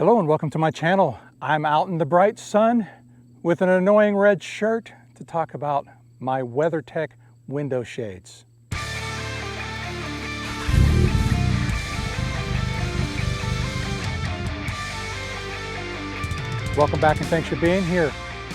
Hello and welcome to my channel. I'm out in the bright sun with an annoying red shirt to talk about my WeatherTech window shades. Welcome back and thanks for being here.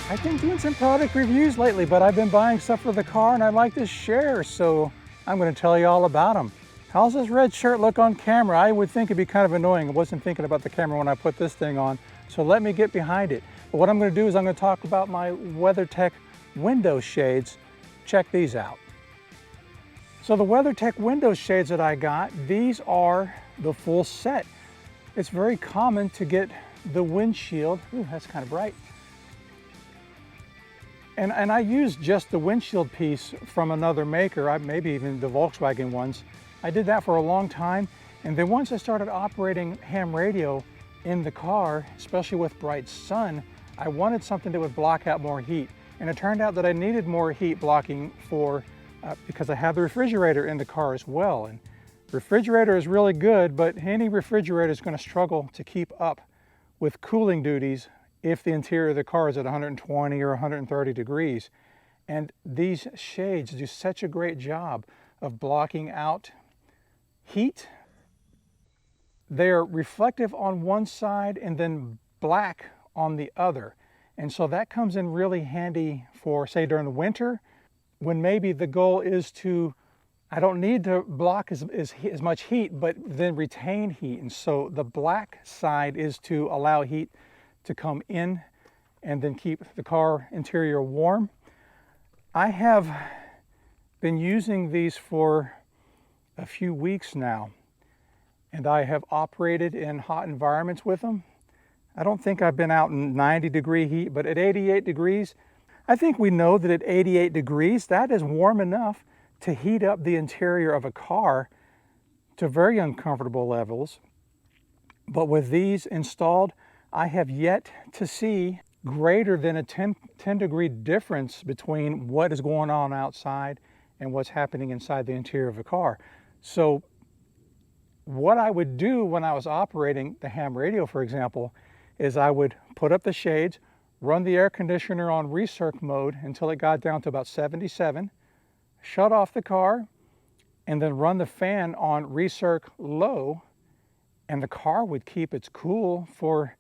I've been doing some product reviews lately, but I've been buying stuff for the car and I'd like to share, so I'm going to tell you all about them. How's this red shirt look on camera? I would think it'd be kind of annoying. I wasn't thinking about the camera when I put this thing on, so let me get behind it. But what I'm going to do is I'm going to talk about my WeatherTech window shades. Check these out. So the WeatherTech window shades that I got, these are the full set. It's very common to get the windshield. Ooh, that's kind of bright. And I used just the windshield piece from another maker, maybe even the Volkswagen ones. I did that for a long time, and then once I started operating ham radio in the car, especially with bright sun, I wanted something that would block out more heat. And it turned out that I needed more heat blocking because I have the refrigerator in the car as well. And refrigerator is really good, but any refrigerator is going to struggle to keep up with cooling duties if the interior of the car is at 120 or 130 degrees. And these shades do such a great job of blocking out heat. They are reflective on one side and then black on the other. And so that comes in really handy for, say, during the winter, when maybe the goal is to, I don't need to block as much heat, but then retain heat. And so the black side is to allow heat to come in and then keep the car interior warm. I have been using these for a few weeks now, and I have operated in hot environments with them. I don't think I've been out in 90-degree heat, but at 88 degrees, I think we know that at 88 degrees, that is warm enough to heat up the interior of a car to very uncomfortable levels. But with these installed, I have yet to see greater than a 10 degree difference between what is going on outside and what's happening inside the interior of the car. So what I would do when I was operating the ham radio, for example, is I would put up the shades, run the air conditioner on recirc mode until it got down to about 77, shut off the car, and then run the fan on recirc low, and the car would keep its cool for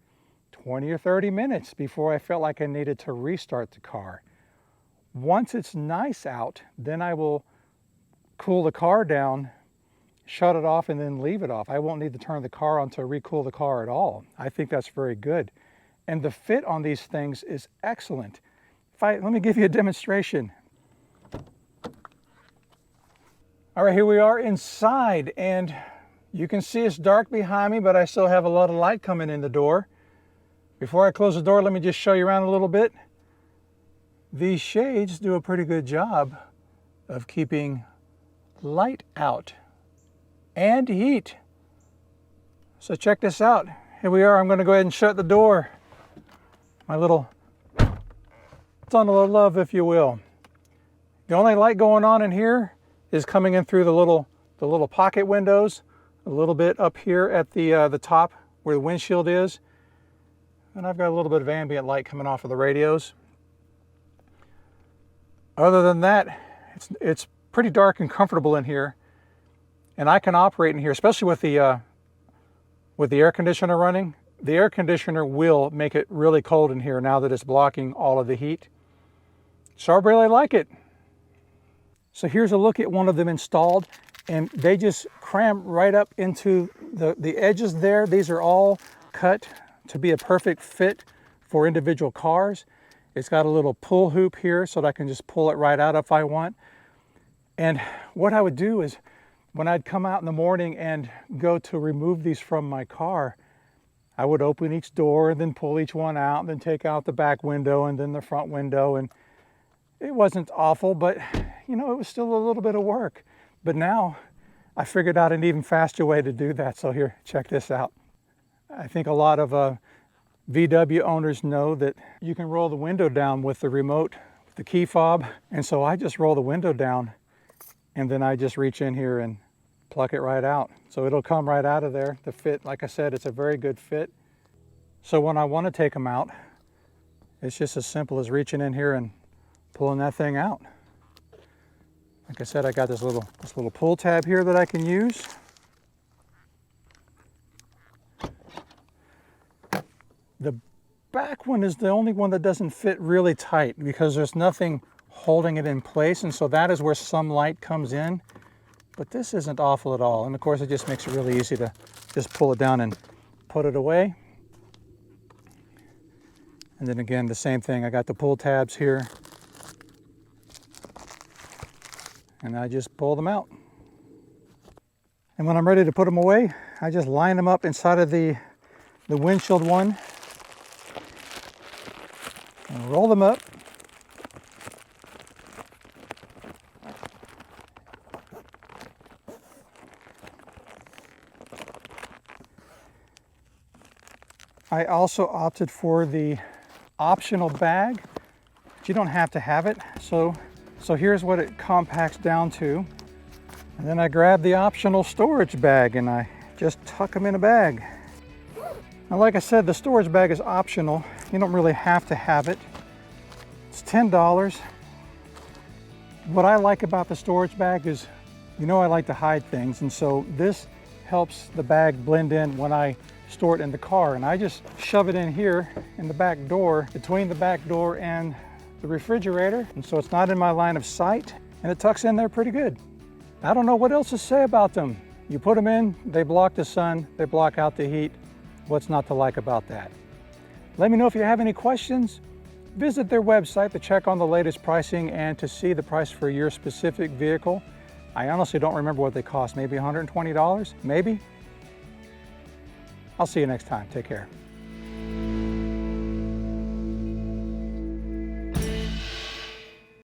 20 or 30 minutes before I felt like I needed to restart the car. Once it's nice out, then I will cool the car down, shut it off, and then leave it off. I won't need to turn the car on to recool the car at all. I think that's very good. And the fit on these things is excellent. Let me give you a demonstration. All right, here we are inside, and you can see it's dark behind me, but I still have a lot of light coming in the door. Before I close the door, let me just show you around a little bit. These shades do a pretty good job of keeping light out and heat. So check this out. Here we are. I'm going to go ahead and shut the door. My little tunnel of love, if you will. The only light going on in here is coming in through the little pocket windows, a little bit up here at the top where the windshield is. And I've got a little bit of ambient light coming off of the radios. Other than that, it's pretty dark and comfortable in here. And I can operate in here, especially with the air conditioner running. The air conditioner will make it really cold in here now that it's blocking all of the heat. So I really like it. So here's a look at one of them installed, and they just cram right up into the edges there. These are all cut to be a perfect fit for individual cars. It's got a little pull hoop here so that I can just pull it right out if I want. And what I would do is when I'd come out in the morning and go to remove these from my car, I would open each door and then pull each one out and then take out the back window and then the front window. And it wasn't awful, but you know, it was still a little bit of work. But now I figured out an even faster way to do that. So here, check this out. I think a lot of VW owners know that you can roll the window down with the remote, with the key fob. And so I just roll the window down and then I just reach in here and pluck it right out. So it'll come right out of there. The fit, like I said, it's a very good fit. So when I want to take them out, it's just as simple as reaching in here and pulling that thing out. Like I said, I got this little pull tab here that I can use. The back one is the only one that doesn't fit really tight because there's nothing holding it in place, and so that is where some light comes in. But this isn't awful at all, and of course it just makes it really easy to just pull it down and put it away. And then again, the same thing, I got the pull tabs here, and I just pull them out. And when I'm ready to put them away, I just line them up inside of the windshield one and roll them up. I also opted for the optional bag, but you don't have to have it. So here's what it compacts down to. And then I grab the optional storage bag and I just tuck them in a bag. Now, like I said, the storage bag is optional. You don't really have to have it. It's $10. What I like about the storage bag is, you know, I like to hide things, and so this helps the bag blend in when I store it in the car. And I just shove it in here in the back door, between the back door and the refrigerator, and so it's not in my line of sight, and it tucks in there pretty good. I don't know what else to say about them. You put them in, they block the sun, they block out the heat. What's not to like about that? Let me know if you have any questions. Visit their website to check on the latest pricing and to see the price for your specific vehicle. I honestly don't remember what they cost, maybe $120, maybe? I'll see you next time. Take care.